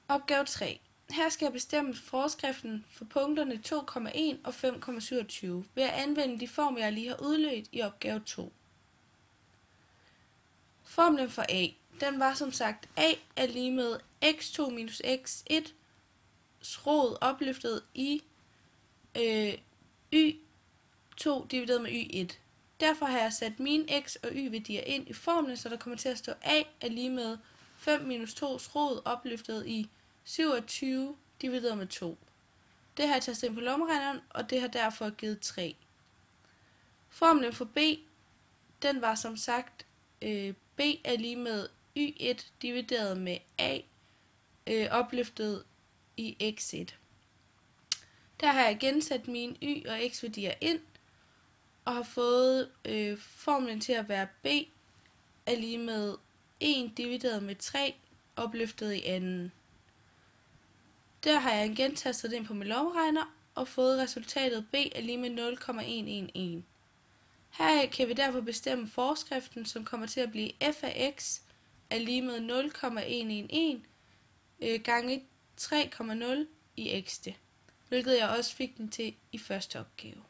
Opgave 3. Her skal jeg bestemme forskriften for punkterne 2,1 og 5,27 ved at anvende de former, jeg lige har udledt i opgave 2. Formlen for a, den var som sagt, a er lige med x2 minus x1 rod opløftet i y2 divideret med y1. Derfor har jeg sat mine x og y-værdier ind i formlen, så der kommer til at stå a er lige med 5 minus 2 rod opløftet i 27 divideret med 2. Det har jeg tastet ind på lommeregneren, og det har derfor givet 3. Formlen for b, den var som sagt, b er lige med y1 divideret med a opløftet i x1. Der har jeg gensat mine y- og x-værdier ind, og har fået formlen til at være b er lige med 1 divideret med 3 opløftet i anden. Der har jeg igen tastet det ind på min lommeregner og fået resultatet b er lige med 0,111. Her kan vi derfor bestemme forskriften, som kommer til at blive f af x er lige med 0,111 gange 3,0 i x'te, hvilket jeg også fik den til i første opgave.